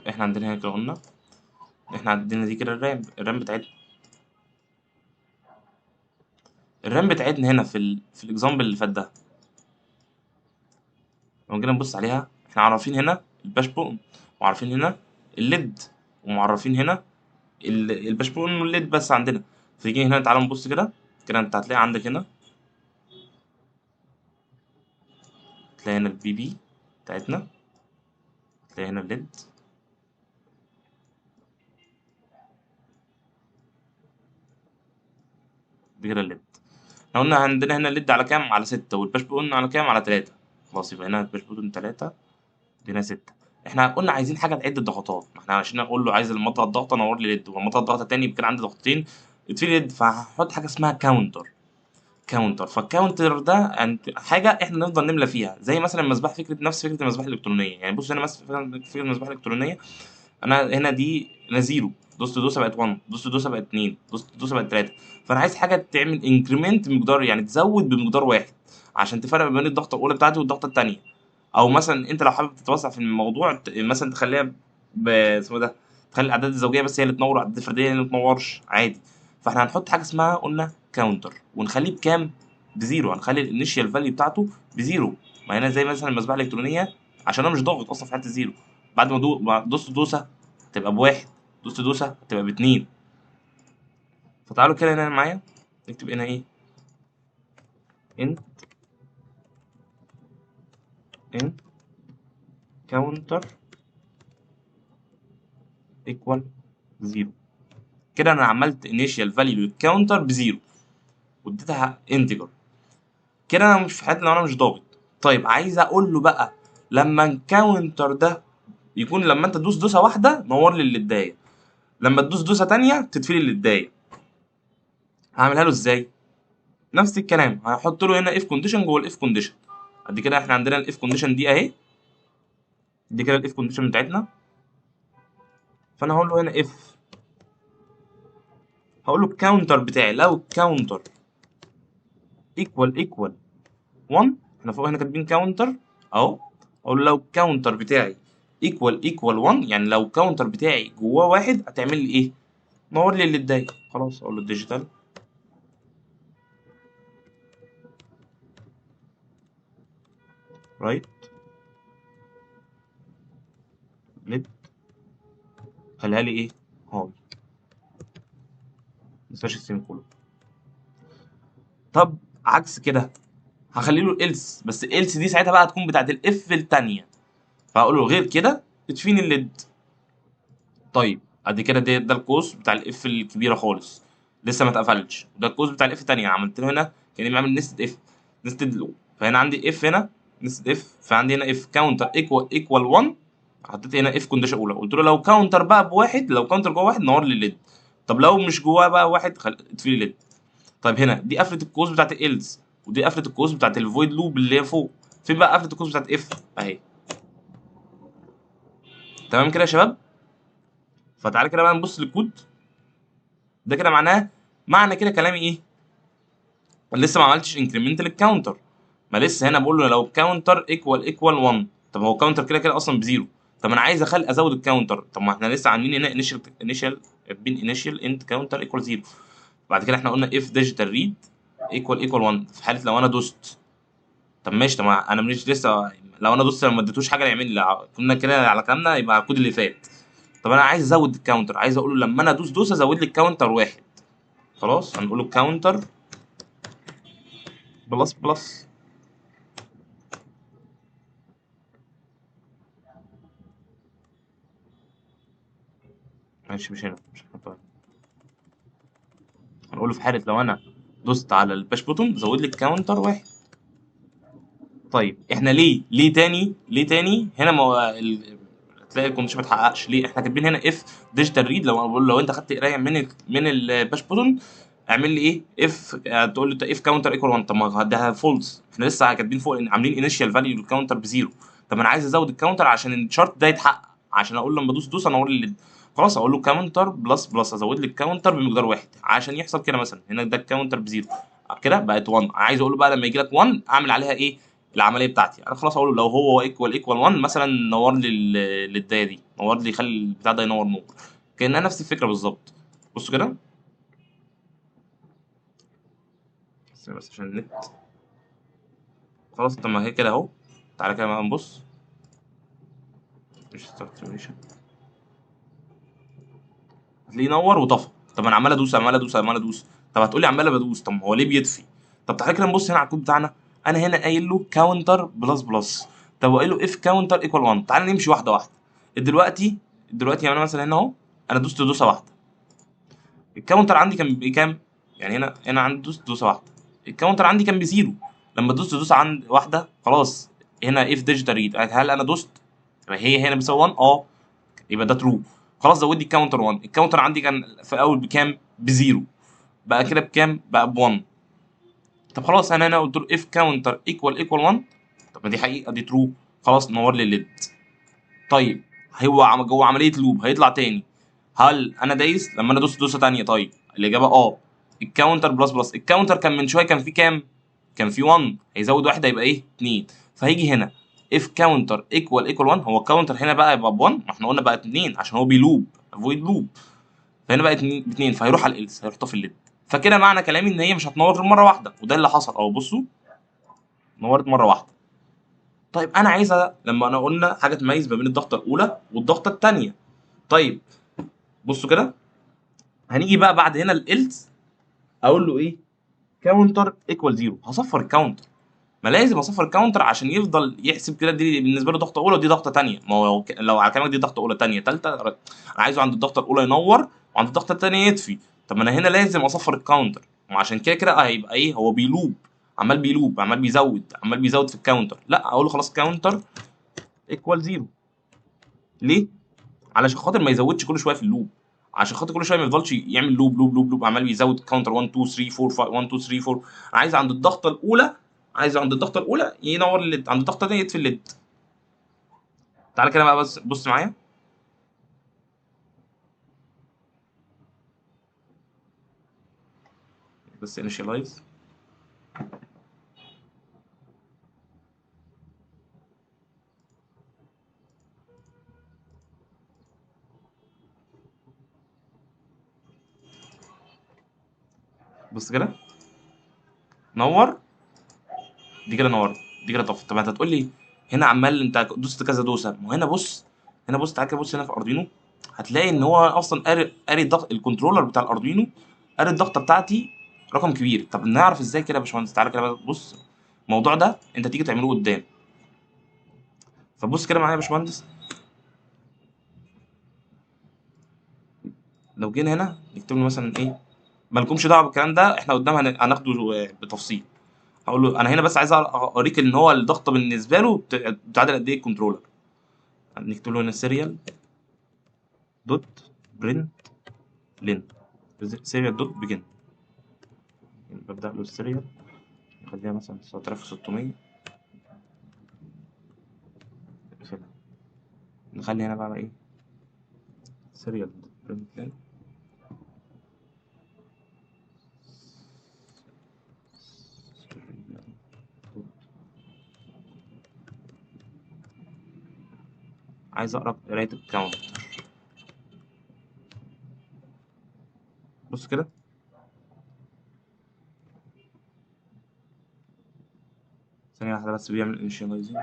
احنا عندنا هنا كده قلنا احنا عندنا دي كده الرام بتاعتنا هنا في الاكزامبل اللي فات ده. لو جينا نبص عليها احنا عارفين هنا الباش بون، وعارفين هنا الليد، ومعرفين هنا الباش بون والليد بس عندنا. فيجي هنا تعالى نبص كده. كده انت هتلاقي عندك هنا، تلاقي هنا البي بي بتاعتنا، تلاقي هنا الليد، دي كده الليد. احنا قلنا عندنا هنا الليد على كام؟ على 6، والباش بون على كام؟ على 3. خلاص يبقى هنا الباش بون 3، هنا 6. احنا قلنا عايزين حاجه تعد الضغطات، ما احنا عشان اقول له عايز المطرة الضغطه نور لي ليد، والمطرة الضغطه تاني يبقى كده عندي ضغطتين يطفي لي ليد، فهحط حاجه اسمها كاونتر. فالكاونتر ده حاجه احنا نفضل نملى فيها، زي مثلا المصباح، نفس فكره المصباح الالكترونيه. يعني بص هنا مثلا فكره المصباح الالكترونيه، انا هنا دي انا زيرو، دوسه بقت 1، دوسه بقت 2، دوسه بقت 3. فانا عايز حاجه تعمل انكريمنت بمقدار، يعني تزود بمقدار واحد عشان تفرق ما بين الضغطه الاولى بتاعتي والضغطه الثانيه. او مثلا انت لو حابب تتوسع في الموضوع مثلا تخليها اسمه ده، تخلي الاعداد الزوجيه بس هي اللي تنور والاعداد الفرديه هي اللي ما تنورش عادي. فاحنا هنحط حاجه اسمها قلنا كاونتر، ونخليه بكام؟ بزيرو. هنخلي الانيشال فاليو بتاعته بزيرو. ما هنا زي مثلا المصباح الالكترونيه، عشان انا مش ضاغط اصلا في حته زيرو، بعد ما دوست دوسه تبقى بواحد، دوست دوسه تبقى باتنين. فتعالوا كده هنا معايا نكتب هنا ايه، ان ان كاونتر ايكوال زيرو. كده انا عملت انيشال فاليو للكاونتر بزيرو واديتها انتجر. كده انا مش في حته لو انا مش ضاغط. طيب عايز اقول له بقى لما الكاونتر ده يكون لما انت تدوس دوسه واحده نور لي الليدايه، لما تدوس دوسه تانية تطفي لي الليدايه. هعملها له ازاي؟ نفس الكلام، هحط له هنا اف كونديشن جوه الاف كونديشن. قد كده احنا عندنا الاف كونديشن دي اهي، دي كده الاف كونديشن بتاعتنا. فانا هقول له هنا اف، هقول له الكاونتر بتاعي لو الكاونتر ايكوال 1، احنا فوق هنا كاتبين كاونتر اهو. اقول له لو الكاونتر بتاعي ايكوال 1، يعني لو الكاونتر بتاعي جواه واحد هتعمل لي ايه؟ نور لي اللي اتضايق. خلاص اقول له ديجيتال رايت ليد، خليها لي ايه؟ هاي، متنساش السيمي كولون. طب عكس كده هخلي له الالس، بس الالس دي ساعتها بقى هتكون بتاعت الاف التانية، فهقول له غير كده اطفيني الليد. طيب ادي كده ده القوس بتاع الاف الكبيره خالص، لسه ما اتقفلتش. ده القوس بتاع الاف التانية، عملت له هنا كاني بعمل نستد اف، نستد لو. فهنا عندي اف هنا نستد اف، فعندي هنا اف كاونتر ايكوال 1. حطيت هنا اف كونديشن اولى، قلت له لو كاونتر بقى بواحد، لو كاونتر جوه واحد نور لي الليد. طب لو مش جواه بقى واحد اطفي لي الليد. طيب هنا دي قفله القوس بتاعت الالز، ودي قفله القوس بتاعت الفويد لوب اللي هي فوق. فين بقى قفله القوس بتاعت اف؟ اهي. تمام كده يا شباب. فتعالى كده بقى نبص للكود ده. كده معنى كده كلامي ايه؟ لسه ما عملتش انكريمنت للكاونتر. ما لسه هنا بقول له لو الكاونتر ايكوال 1. طب هو الكاونتر كده كده اصلا بزيرو. طب انا عايز ازود الكاونتر. طب ما احنا لسه عاملين هنا انيشال انت كاونتر ايكوال 0. بعد كده احنا قلنا اف ديجيتال ريد ايكوال 1 في حاله لو انا دوست. طب ماشي، طب ما انا مش لسه، لو انا دوست ما اديتوش حاجه يعمل لي، كنا كده على كلامنا يبقى الكود اللي فات. طب انا عايز ازود الكاونتر، عايز اقول له لما انا ادوس دوسه زود لي الكاونتر واحد. خلاص هنقول له كاونتر بلس بلس. ماشي مش هنا، مش هنحطها. هنقول له في حاله لو انا دوست على الباش بوتون زود لي الكاونتر واحد. طيب احنا ليه تاني هنا تلاقي الكونديشن ما اتحققش ليه؟ احنا كاتبين هنا اف ديجيتال ريد. لو انا بقول لو انت خدت قرايه من الباش بوتون اعمل لي ايه اف، تقول له اف كاونتر ايكوال 1. طب ما ده فولس، احنا لسه كاتبين فوق ان عاملين انيشال فاليو للكاونتر بزيرو. طب انا عايز ازود الكاونتر عشان الشارت ده يتحقق، عشان اقول لما ادوس دوس انور لي الليد. خلاص اقول له كاونتر بلس بلس، ازود لي الكاونتر بمقدار واحد عشان يحصل كده. مثلا هنا ده الكاونتر بزيرو كده بقت 1. عايز اقول له بقى لما يجي لك 1 اعمل عليها ايه العمليه بتاعتي. انا خلاص اقول له لو هو ايكوال 1 مثلا نور لي الدايه دي، نور لي خلي البتاع ده ينور نور. كانها نفس الفكره بالظبط. بصوا كده بس عشان النت. خلاص طب ما هي كده اهو. تعالى كده بقى نبص. مش ستارت ميشن، هتلاقيه نور وطفى. طب انا عمال ادوس عمال ادوس عمال ادوس. طب هتقول لي عمال بدوس، طب ما هو ليه بيطفي؟ طب تعالى كده نبص هنا على الكود بتاعنا. انا هنا قايل له كاونتر بلس بلس، طب وقايل له اف كاونتر ايكوال 1. تعالى نمشي واحده واحده. دلوقتي يعني انا مثلا هنا اهو انا دوست دوسه واحده، الكاونتر عندي كان بكام؟ يعني هنا عندي دوسه واحده، الكاونتر عندي كان بزيرو. لما دوست دوسه عند واحده خلاص. هنا اف ديجيتال ريد، هل انا دوست؟ يبقى هي هنا بتساوي 1 يبقى ده ترو. خلاص زود لي الكاونتر 1. الكاونتر عندي كان في الاول بكام؟ بزيرو. بقى كده بكام؟ بقى ب 1. طب خلاص انا هنا قلت له اف كاونتر ايكوال 1. طب ما دي حقيقه دي ترو. خلاص نور لي الليد. طيب هو جوه عمليه لوب هيطلع تاني. هل انا دايس لما انا دوست دوسه تانيه؟ طيب الاجابه الكاونتر بلس بلس. الكاونتر كان من شويه كان فيه كام؟ كان فيه 1. هيزود واحد هيبقى ايه 2. فهيجي هنا اف كاونتر ايكوال 1. هو الكاونتر هنا بقى يبقى ب 1، ما احنا قلنا بقى 2 عشان هو بيلوب افويد لوب. فهنا بقى 2 فهيروح على الالس هيروح طافي الليد. فكده معنى كلامي ان هي مش هتنور غير مره واحده، وده اللي حصل اهو. بصوا نورت مره واحده. طيب انا عايزها لما انا قلنا حاجه تميز ما بين الضغطه الاولى والضغطه الثانيه. طيب بصوا كده هنيجي بقى بعد هنا الالس اقول له ايه كاونتر ايكوال 0. هصفر الكاونتر، ما لازم اصفر الكاونتر عشان يفضل يحسب كده. دي بالنسبه له ضغطه اولى ودي ضغطه ثانيه. ما هو لو على كلامك دي ضغطه اولى ثانيه ثالثه، انا عايزه عند الضغطه الاولى ينور وعند الضغطه الثانيه يطفي. طب ما انا هنا لازم اصفر الكاونتر، وعشان كده هيبقى ايه هو بيلوب عمال بيزود في الكاونتر. لا اقول له خلاص كاونتر ايكوال 0. ليه؟ علشان خاطر ما يزودش كل شويه في اللوب، عشان خاطر كل شويه ما يفضلش يعمل لوب لوب لوب لوب عمال بيزود كاونتر 1 2 3 4 5 1 2 3 4. انا عايز عند الضغطه الاولى ينور الليد، عند الضغطه الثانيه يطفي الليد. تعالى كده بقى بس بص معايا. بس انيشاليز. بص كده نور. دي كده نورت، دي كده طفت. طب انت هتقول لي هنا عمال انت دوست كذا دوسه. ما هو هنا بص تعالى كده بص هنا في اردوينو هتلاقي ان هو اصلا قاري الضغط الكنترولر بتاع الاردوينو قاري الضغطه بتاعتي رقم كبير. طب نعرف ازاي كده يا باشمهندس؟ تعالى كده بقى بص الموضوع ده انت تيجي تعمله قدام. فبص كده معايا يا باشمهندس. لو جينا هنا نكتب له مثلا ايه، مالكمش دعوه بالكلام ده احنا قدام هناخده بتفصيل. هقول له انا هنا بس عايز اوريك ان هو الضغطه بالنسبه له بتعادل قد ايه الكنترولر. نكتب له هنا سيريال دوت برنت لين سيريال دوت بيجن. ببدا له السيريال نخليها مثلا 9600. نخلي هنا بقى ايه سيريال دوت برنت لين. عايز اقرا قرايه الكاونت. بص كده ثانيه واحده بس بيعمل انيشاليزنج.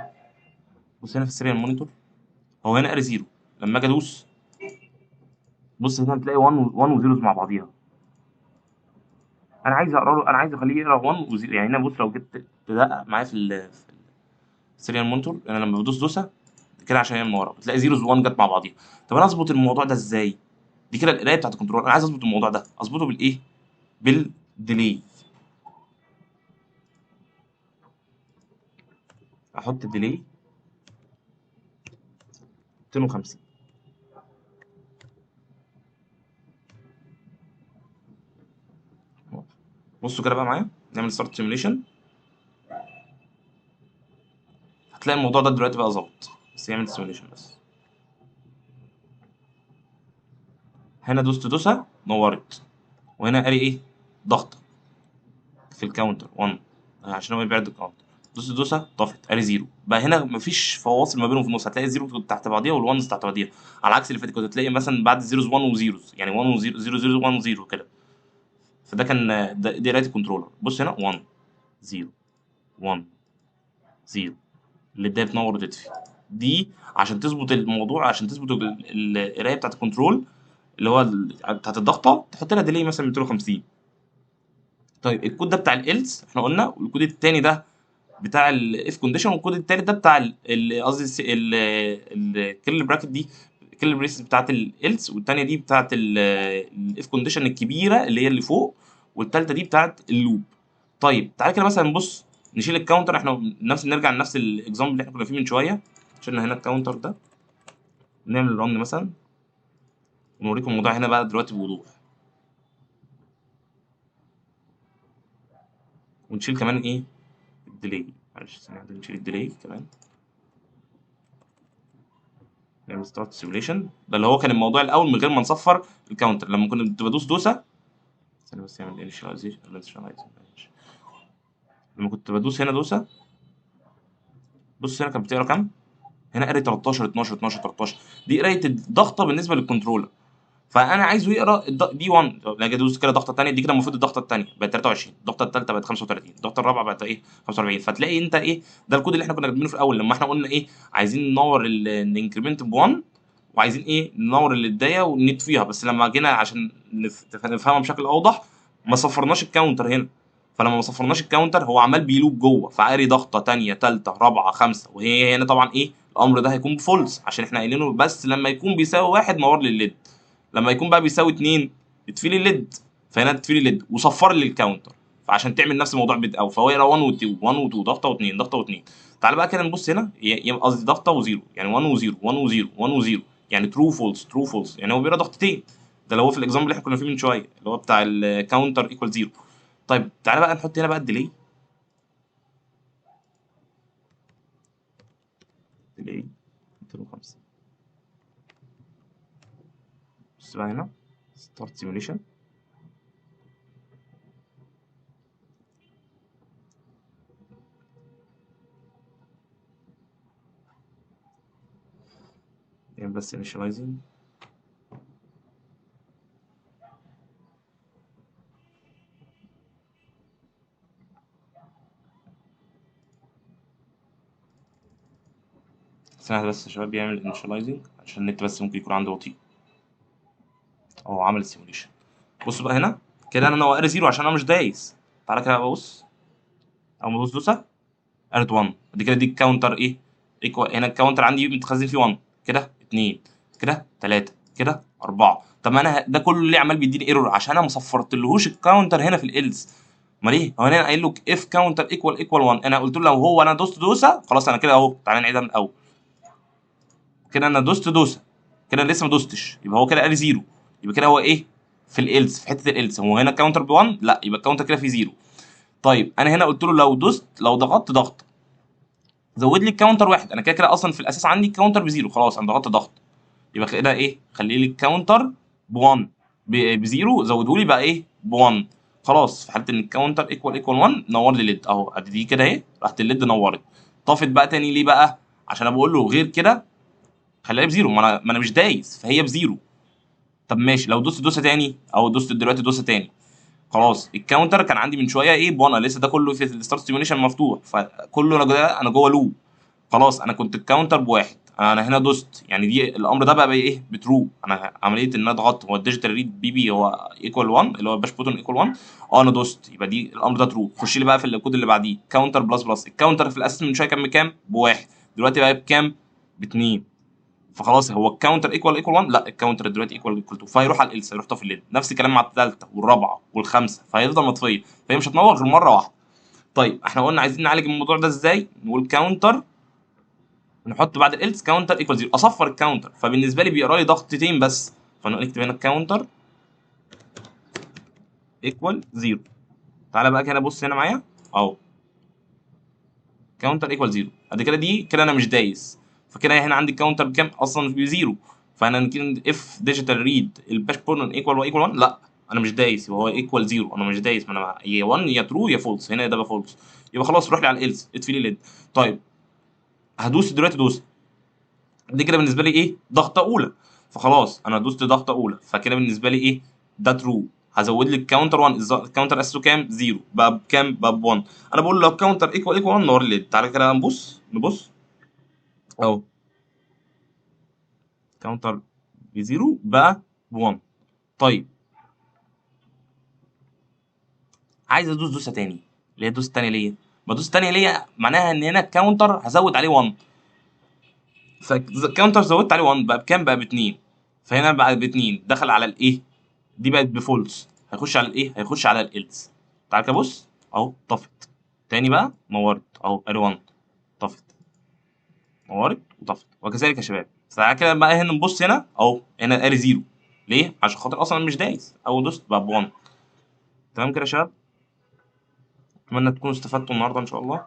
بص هنا في السيريال مونيتور هو هنا قاري زيرو. لما اجي ادوس بص هنا بتلاقي 1 وزيروز مع بعضيها. انا عايز اقرا له، انا عايز اخليه يقرا 1 و0. يعني هنا بص لو جيت تدقق معايا في السيريال مونيتور انا لما بدوس دوسه كده عشان هي من ورا بتلاقي 0 و1 جت مع بعضيها. طب انا اظبط الموضوع ده ازاي؟ دي كده القرايه بتاعت الكنترول. انا عايز اظبط الموضوع ده اظبطه بالايه؟ بالديلي. احط الديلي 250. بصوا كده بقى معايا، نعمل ستارت سيميوليشن. هتلاقي الموضوع ده دلوقتي بقى ظبط، بس يعمل سيميوليشن بس. هنا دوست دوسه نورت، وهنا قال لي ايه؟ ضغطه في الكاونتر 1 عشان هو يبعد الكاونتر. دوست دوسه طفت قال لي زيرو. بقى هنا مفيش فواصل ما بينهم في النص، هتلاقي الزيرو تحت بعضيها والوانز تحت بعضيها، على عكس اللي فات كنت هتلاقي مثلا بعد الزيروز 1 وزيروز، يعني 1 وزيرو 0 0 1 0 كده. فده كان دي قرايه الكنترولر. بص هنا 1 0 1 0، اللي بدايه بتنور وتطفي دي عشان تظبط الموضوع، عشان تظبط القرايه بتاعت الكنترول اللي هو بتاعت الضغطه، تحط لها ديلي مثلا 250. طيب الكود ده بتاع الالس احنا قلنا، والكود التاني ده بتاع الاف كونديشن، والكود التالت ده بتاع قصدي الكيرل براكت دي، الكيرل بريس بتاعت الالس، والتانيه دي بتاعت الاف كونديشن الكبيره اللي هي اللي فوق، والتالته دي بتاعت اللوب. طيب تعالى كده مثلا بص، نشيل الكاونتر، احنا نرجع لنفس الاكزامبل اللي احنا كنا فيه من شويه. شلنا هنا الكاونتر ده، نعمل رن مثلا، ونوريكم الموضوع هنا بقى دلوقتي بوضوح. ونشيل كمان ايه؟ الديلي. معلش ثانية واحدة، نشيل الديلي كمان. نعمل ستارت سيميوليشن، ده اللي هو كان الموضوع الاول من غير ما نصفر الكاونتر، لما كنت بدوس دوسه. ثانية بس يعمل انيشاليزيشن. لما كنت بدوس هنا دوسه، بص هنا كانت بتقرا كام؟ هنا قري 13 12 12 13. دي قرايه الضغطه بالنسبه للكنترولر، فانا عايزه يقرا دي 1. اجي ادوس كده ضغطه ثانيه، دي كده المفروض الضغطه الثانيه بقت 23، الضغطه الثالثه بقت 35، الضغطه الرابعه بقت ايه؟ 45. فتلاقي انت ايه؟ ده الكود اللي احنا كنا كاتبينه في الاول لما احنا قلنا ايه؟ عايزين ننور الانكريمنت ب 1، وعايزين ايه؟ ننور البدايه ونطفيها. بس لما جينا عشان نفهمها بشكل اوضح، ما صفرناش الكاونتر هنا. فلما ما صفرناش الكاونتر هو عمال بيلوب جوه، فقاري ضغطه ثانيه ثالثه رابعه خمسه، وهي هنا طبعا ايه؟ الامر ده هيكون بفولس عشان احنا قايلينه بس لما يكون بيساوي واحد نور لي الليد، لما يكون بقى بيساوي 2 يطفي لي الليد. فهنا تطفي لي الليد وصفر لي الكاونتر. فعشان تعمل نفس الموضوع او فهو يقرا 1 و2 1 و2 ضغطه و2 ضغطه و2. تعال بقى كده نبص هنا، قصدي ضغطه وزيرو، يعني 1 و0 1 و0 1 و0، يعني ترو فولس ترو فولس، يعني هو بيقرا ضغطتين. ده اللي هو في الاكزامبل اللي احنا كنا فيه من شويه اللي هو بتاع الكاونتر ايكوال 0. طيب تعالى بقى نحط هنا بقى الديلي. ديلي 205. بص بقى هنا ستارت سيميوليشن. يعني بس initializing. ثانية واحدة بس يا شباب، بيعمل initializing عشان النت بس ممكن يكون عنده بطيء. هو عمل السيموليشن. بص بقى هنا كده انا قاري زيرو عشان انا مش دايس. تعالى كده بقى بص، اول ما ادوس دوسه قريت 1. دي كده دي الكاونتر ايه؟ ايكوال. هنا الكاونتر عندي متخزن فيه 1 كده 2 كده 3 كده 4. طب ما انا ده كله ليه عمال بيديني ايرور؟ عشان انا ما صفرتلهوش الكاونتر هنا في الالز. امال ايه؟ هو انا قايل له اف كاونتر ايكوال 1، انا قلت له لو هو انا دوست دوسه خلاص انا كده اهو. تعالى نعيدها من الاول. كده انا دوست دوسه، كده أنا لسه ما دوستش، يبقى هو كده قال زيرو. يبقى كده هو ايه؟ في الالس، في حته الالس هو هنا كاونتر ب 1، لا يبقى الكاونتر كده فيه زيرو. طيب انا هنا قلت له لو دوست، لو ضغطت ضغط زود لي الكاونتر واحد، انا كده كده اصلا في الاساس عندي الكاونتر بزيرو، خلاص انا ضغطت ضغط يبقى كده ايه؟ خلي لي الكاونتر ب 1 بزيرو، زوده لي بقى ايه؟ ب 1. خلاص في حاله ان الكاونتر ايكوال 1 نور لي الليد اهو، ادي دي كده اهي راحت الليد نورت. طفت بقى تاني ليه بقى؟ عشان انا بقول له غير كده خليها بزيرو، ما انا مش دايس فهي بزيرو. طب ماشي لو دوست دوسه تاني، او دوست دلوقتي دوسه تاني، خلاص الكاونتر كان عندي من شويه ايه؟ بوانا لسه ده كله في الستارت ستيميوليشن مفتوح، فكله انا جوه لوب. خلاص انا كنت الكاونتر بواحد، انا هنا دوست، يعني دي الامر ده بقى ايه؟ بترو. انا عمليه ان انا اضغط، هو الديجيتال ريد بي هو ايكوال 1 اللي هو الباش بوتون ايكوال 1. انا دوست يبقى دي الامر ده ترو. خش لي بقى في الكود اللي بعديه كاونتر بلس بلس. الكاونتر في الاساس من شويه كان بكام؟ بواحد، دلوقتي بقى بكام؟ باتنين. فخلاص هو الكاونتر ايكوال 1، لا الكاونتر دلوقتي ايكوال 2، فهيروح على الالس، هيروح طافي الليد. نفس الكلام مع الثالثه والرابعه والخامسه، فهيفضل مطفيه، فهي مش هتنور غير مره واحده. طيب احنا قلنا عايزين نعالج الموضوع ده ازاي؟ نقول كاونتر، نحط بعد الالس كاونتر ايكوال 0، اصفر الكاونتر، فبالنسبه لي بيقرا لي ضغطتين بس، فنكتب هنا الكاونتر ايكوال 0. تعالى بقى كده بص هنا معايا اهو، كاونتر ايكوال 0. بعد كده دي كده انا مش دايس، فكده هنا عندي الكاونتر بكام؟ اصلا بزيرو. فانا نكتب اف ديجيتال ريد الباش بورن ايكوال وايكوال 1، لا انا مش دايس، يبقى هو ايكوال 0، انا مش دايس، ما انا يا 1 يا ترو يا فولس، هنا ده بقى فولس، يبقى خلاص روح لي على الالس اطفي لي ليد. طيب هدوس دلوقتي، دوس دي كده بالنسبه لي ايه؟ ضغطه اولى، فخلاص انا دوست ضغطه اولى، فكده بالنسبه لي ايه؟ ده ترو. هزود لي الكاونتر 1، الكاونتر اساسه كام؟ 0، بقى بكام؟ بقى ب 1. انا بقول له لو الكاونتر ايكوال ايكوال 1 نور لي. تعالى كده نبص اهو، كاونتر ب 0 بقى ب 1. طيب عايز ادوس دوسه تاني، اللي هي دوسه تانيه ليه؟ بدوس تانيه ليه؟ معناها ان هنا الكاونتر هزود عليه 1، فالكاونتر زودت عليه 1 بقى بكام؟ بقى ب 2، فهنا بقى ب 2 دخل على الايه؟ دي بقت بفولس، هيخش على الايه؟ هيخش على الالس. تعال كده بص اهو، طفت تاني بقى، نورت اهو ادي 1، طفت نورت وطفت، وكذلك يا شباب. تعال كده بقى هنا نبص هنا اهو، هنا ادي 0، ليه؟ عشان خاطر اصلا مش دايس، او دوست بقى ب 1. تمام كده يا شباب، اتمنى تكونوا استفدتوا النهارده ان شاء الله.